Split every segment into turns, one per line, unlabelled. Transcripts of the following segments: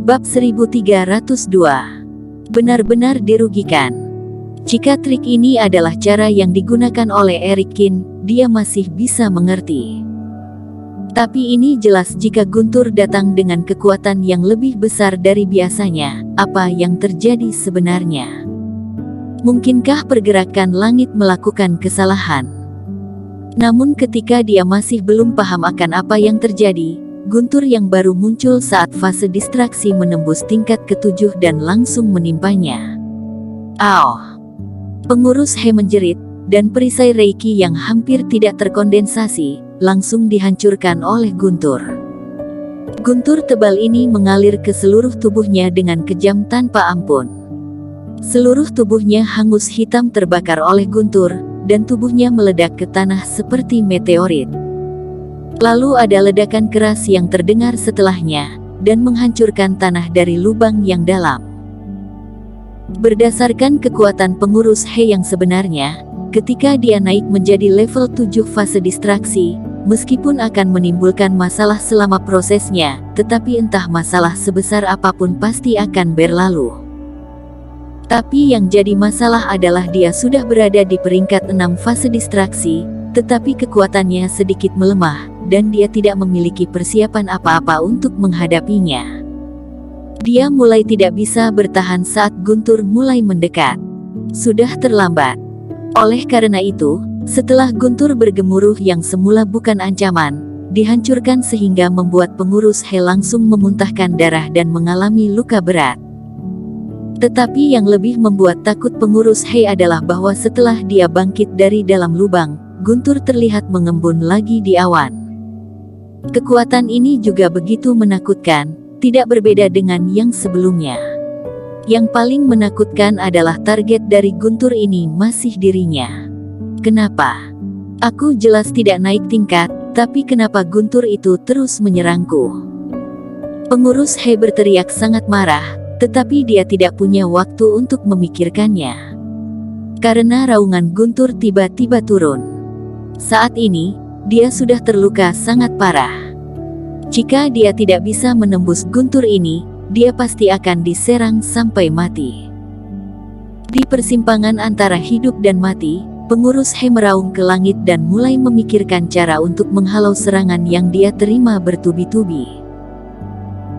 Bab 1302. Benar-benar dirugikan. Jika trik ini adalah cara yang digunakan oleh Erik Kin, dia masih bisa mengerti. Tapi ini jelas jika Guntur datang dengan kekuatan yang lebih besar dari biasanya, apa yang terjadi sebenarnya? Mungkinkah pergerakan langit melakukan kesalahan? Namun ketika dia masih belum paham akan apa yang terjadi, Guntur yang baru muncul saat fase distraksi menembus tingkat ke-7 dan langsung menimpanya. Au! Pengurus He menjerit, dan perisai Reiki yang hampir tidak terkondensasi, langsung dihancurkan oleh Guntur. Guntur tebal ini mengalir ke seluruh tubuhnya dengan kejam tanpa ampun. Seluruh tubuhnya hangus hitam terbakar oleh Guntur, dan tubuhnya meledak ke tanah seperti meteorit. Lalu ada ledakan keras yang terdengar setelahnya, dan menghancurkan tanah dari lubang yang dalam. Berdasarkan kekuatan pengurus He yang sebenarnya, ketika dia naik menjadi level 7 fase distraksi, meskipun akan menimbulkan masalah selama prosesnya, tetapi entah masalah sebesar apapun pasti akan berlalu. Tapi yang jadi masalah adalah dia sudah berada di peringkat 6 fase distraksi, tetapi kekuatannya sedikit melemah, dan dia tidak memiliki persiapan apa-apa untuk menghadapinya. Dia mulai tidak bisa bertahan saat Guntur mulai mendekat. Sudah terlambat. Oleh karena itu, setelah Guntur bergemuruh yang semula bukan ancaman, dihancurkan sehingga membuat pengurus He langsung memuntahkan darah dan mengalami luka berat. Tetapi yang lebih membuat takut pengurus He adalah bahwa setelah dia bangkit dari dalam lubang, Guntur terlihat mengembun lagi di awan. Kekuatan ini juga begitu menakutkan, tidak berbeda dengan yang sebelumnya. Yang paling menakutkan adalah target dari Guntur ini masih dirinya. Kenapa? Aku jelas tidak naik tingkat, tapi kenapa Guntur itu terus menyerangku? Pengurus He berteriak sangat marah, tetapi dia tidak punya waktu untuk memikirkannya. Karena raungan Guntur tiba-tiba turun. Saat ini, dia sudah terluka sangat parah. Jika dia tidak bisa menembus Guntur ini, dia pasti akan diserang sampai mati. Di persimpangan antara hidup dan mati, pengurus He meraung ke langit dan mulai memikirkan cara untuk menghalau serangan yang dia terima bertubi-tubi.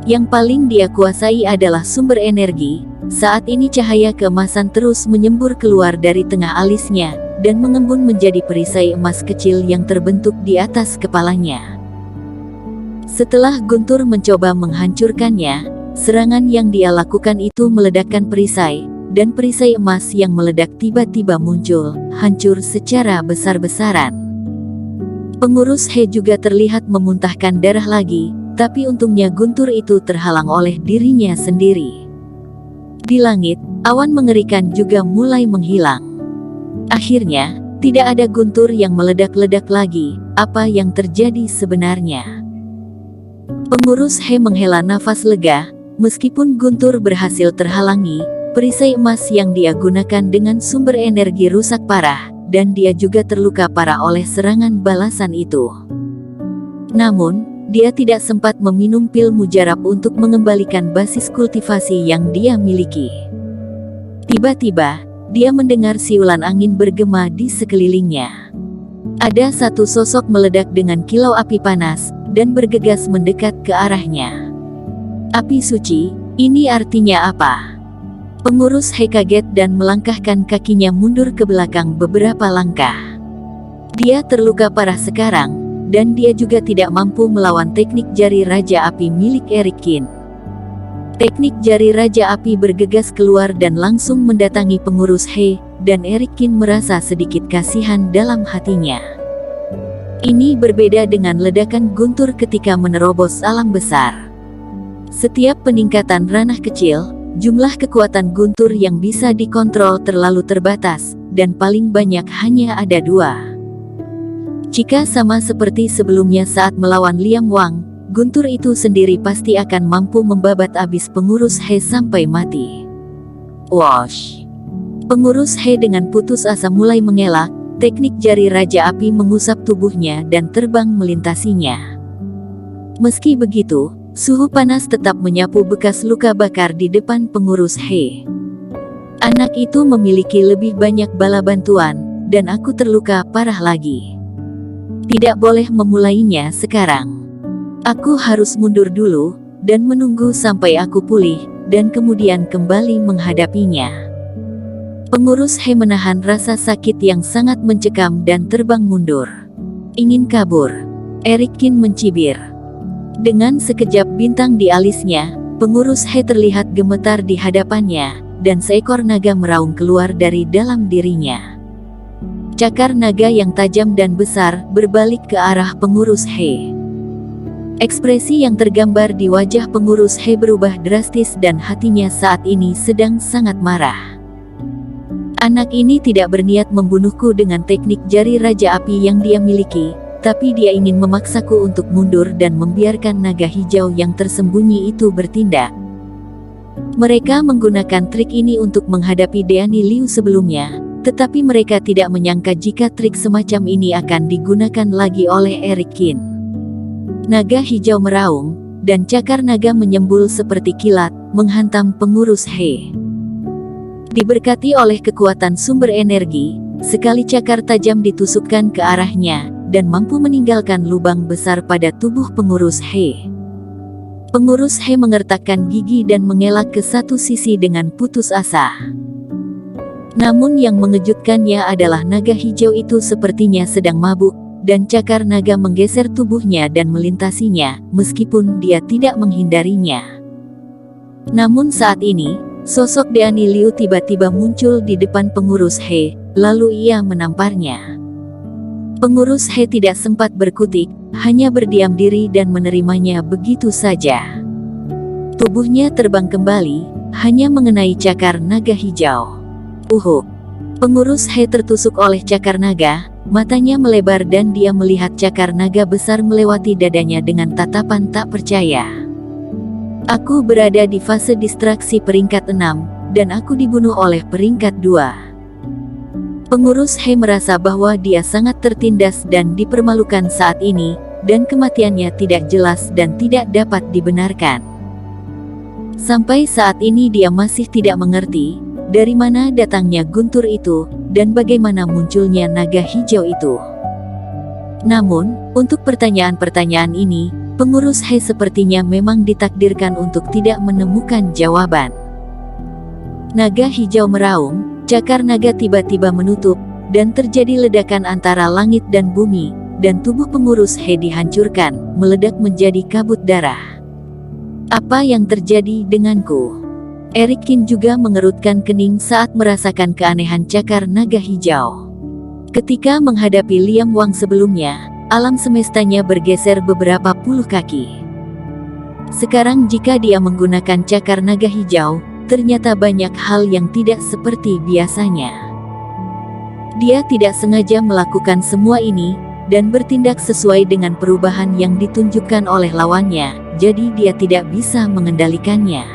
Yang paling dia kuasai adalah sumber energi. Saat ini cahaya keemasan terus menyembur keluar dari tengah alisnya, dan mengembun menjadi perisai emas kecil yang terbentuk di atas kepalanya. Setelah Guntur mencoba menghancurkannya, serangan yang dia lakukan itu meledakkan perisai, dan perisai emas yang meledak tiba-tiba muncul, hancur secara besar-besaran. Pengurus He juga terlihat memuntahkan darah lagi, tapi untungnya Guntur itu terhalang oleh dirinya sendiri. Di langit, awan mengerikan juga mulai menghilang. Akhirnya, tidak ada Guntur yang meledak-ledak lagi. Apa yang terjadi sebenarnya? Pengurus He menghela nafas lega, meskipun Guntur berhasil terhalangi, perisai emas yang dia gunakan dengan sumber energi rusak parah, dan dia juga terluka parah oleh serangan balasan itu. Namun, dia tidak sempat meminum pil mujarab untuk mengembalikan basis kultivasi yang dia miliki. Tiba-tiba, dia mendengar siulan angin bergema di sekelilingnya. Ada satu sosok meledak dengan kilau api panas, dan bergegas mendekat ke arahnya. Api suci, ini artinya apa? Pengurus He kaget dan melangkahkan kakinya mundur ke belakang beberapa langkah. Dia terluka parah sekarang, dan dia juga tidak mampu melawan teknik jari Raja Api milik Erik Kin. Teknik jari Raja Api bergegas keluar dan langsung mendatangi pengurus He, dan Erik Kin merasa sedikit kasihan dalam hatinya. Ini berbeda dengan ledakan Guntur ketika menerobos alam besar. Setiap peningkatan ranah kecil, jumlah kekuatan Guntur yang bisa dikontrol terlalu terbatas, dan paling banyak hanya ada 2. Jika sama seperti sebelumnya saat melawan Liam Wang, Guntur itu sendiri pasti akan mampu membabat habis pengurus He sampai mati. Wosh! Pengurus He dengan putus asa mulai mengelak, teknik jari Raja Api mengusap tubuhnya dan terbang melintasinya. Meski begitu, Suhu panas tetap menyapu bekas luka bakar di depan pengurus He. Anak itu memiliki lebih banyak bala bantuan, dan aku terluka parah lagi. Tidak boleh memulainya sekarang. Aku harus mundur dulu, dan menunggu sampai aku pulih, dan kemudian kembali menghadapinya. Pengurus He menahan rasa sakit yang sangat mencekam dan terbang mundur. Ingin kabur. Eric Kin mencibir. Dengan sekejap bintang di alisnya, pengurus He terlihat gemetar di hadapannya, dan seekor naga meraung keluar dari dalam dirinya. Cakar naga yang tajam dan besar berbalik ke arah pengurus He. Ekspresi yang tergambar di wajah pengurus He berubah drastis dan hatinya saat ini sedang sangat marah. Anak ini tidak berniat membunuhku dengan teknik jari Raja Api yang dia miliki, tapi dia ingin memaksaku untuk mundur dan membiarkan naga hijau yang tersembunyi itu bertindak. Mereka menggunakan trik ini untuk menghadapi Deani Liu sebelumnya, tetapi mereka tidak menyangka jika trik semacam ini akan digunakan lagi oleh Eric Kin. Naga hijau meraung, dan cakar naga menyembul seperti kilat, menghantam pengurus He. Diberkati oleh kekuatan sumber energi, sekali cakar tajam ditusukkan ke arahnya, dan mampu meninggalkan lubang besar pada tubuh pengurus He. Pengurus He mengertakkan gigi dan mengelak ke satu sisi dengan putus asa. Namun yang mengejutkannya adalah naga hijau itu sepertinya sedang mabuk, dan cakar naga menggeser tubuhnya dan melintasinya, meskipun dia tidak menghindarinya. Namun saat ini, sosok Deani Liu tiba-tiba muncul di depan pengurus He, lalu ia menamparnya. Pengurus He tidak sempat berkutik, hanya berdiam diri dan menerimanya begitu saja. Tubuhnya terbang kembali, hanya mengenai cakar naga hijau. Uhuk! Pengurus He tertusuk oleh cakar naga, matanya melebar dan dia melihat cakar naga besar melewati dadanya dengan tatapan tak percaya. Aku berada di fase distraksi peringkat 6, dan aku dibunuh oleh peringkat 2. Pengurus He merasa bahwa dia sangat tertindas dan dipermalukan saat ini, dan kematiannya tidak jelas dan tidak dapat dibenarkan. Sampai saat ini dia masih tidak mengerti, dari mana datangnya guntur itu, dan bagaimana munculnya naga hijau itu. Namun, untuk pertanyaan-pertanyaan ini, pengurus He sepertinya memang ditakdirkan untuk tidak menemukan jawaban. Naga hijau meraung, cakar naga tiba-tiba menutup, dan terjadi ledakan antara langit dan bumi, dan tubuh pengurus He dihancurkan, meledak menjadi kabut darah. Apa yang terjadi denganku? Eric Kin juga mengerutkan kening saat merasakan keanehan cakar naga hijau. Ketika menghadapi Liam Wang sebelumnya, alam semestanya bergeser beberapa puluh kaki. Sekarang jika dia menggunakan cakar naga hijau, ternyata banyak hal yang tidak seperti biasanya. Dia tidak sengaja melakukan semua ini, dan bertindak sesuai dengan perubahan yang ditunjukkan oleh lawannya, jadi dia tidak bisa mengendalikannya.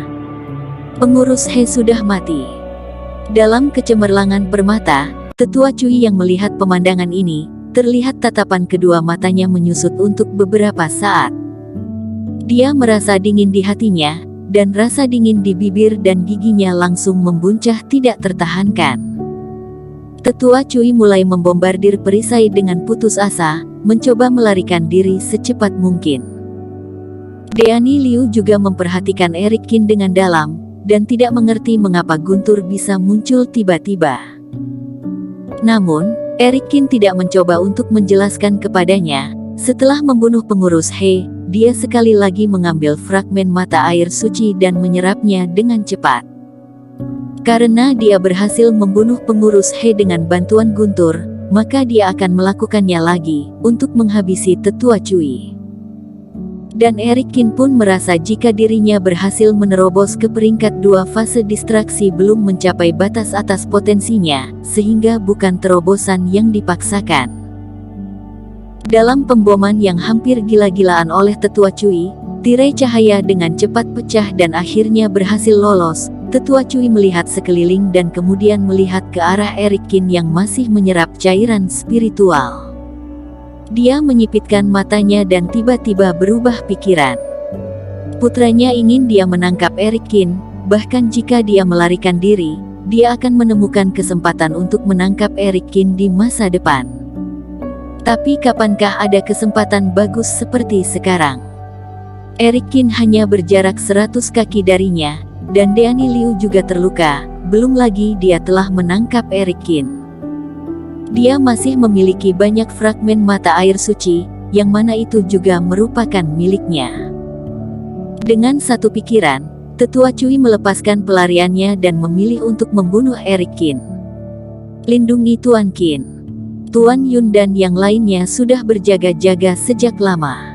Pengurus He sudah mati. Dalam kecemerlangan permata, Tetua Cui yang melihat pemandangan ini, terlihat tatapan kedua matanya menyusut untuk beberapa saat. Dia merasa dingin di hatinya, dan rasa dingin di bibir dan giginya langsung membuncah tidak tertahankan. Tetua Cui mulai membombardir perisai dengan putus asa, mencoba melarikan diri secepat mungkin. Deani Liu juga memperhatikan Eric Kin dengan dalam, dan tidak mengerti mengapa guntur bisa muncul tiba-tiba. Namun, Eric Kin tidak mencoba untuk menjelaskan kepadanya. Setelah membunuh pengurus He, dia sekali lagi mengambil fragmen mata air suci dan menyerapnya dengan cepat. Karena dia berhasil membunuh pengurus He dengan bantuan guntur, maka dia akan melakukannya lagi, untuk menghabisi Tetua Cui. Dan Eric Kin pun merasa jika dirinya berhasil menerobos ke peringkat 2 fase distraksi belum mencapai batas atas potensinya, sehingga bukan terobosan yang dipaksakan. Dalam pemboman yang hampir gila-gilaan oleh Tetua Cui, tirai cahaya dengan cepat pecah dan akhirnya berhasil lolos. Tetua Cui melihat sekeliling dan kemudian melihat ke arah Eric Kin yang masih menyerap cairan spiritual. Dia menyipitkan matanya dan tiba-tiba berubah pikiran. Putranya ingin dia menangkap Eric Kin, bahkan jika dia melarikan diri, dia akan menemukan kesempatan untuk menangkap Eric Kin di masa depan. Tapi kapankah ada kesempatan bagus seperti sekarang? Eric Kin hanya berjarak 100 kaki darinya, dan Deanne Liu juga terluka, belum lagi dia telah menangkap Eric Kin. Dia masih memiliki banyak fragmen mata air suci, yang mana itu juga merupakan miliknya. Dengan satu pikiran, Tetua Cui melepaskan pelariannya dan memilih untuk membunuh Eric Kin. Lindungi Tuan Qin. Tuan Yun dan yang lainnya sudah berjaga-jaga sejak lama.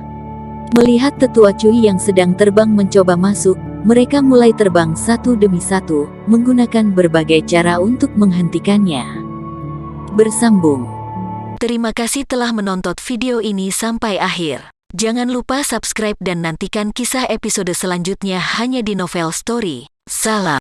Melihat Tetua Cui yang sedang terbang mencoba masuk, mereka mulai terbang satu demi satu, menggunakan berbagai cara untuk menghentikannya. Bersambung. Terima kasih telah menonton video ini sampai akhir. Jangan lupa subscribe dan nantikan kisah episode selanjutnya hanya di Novel Story. Salam.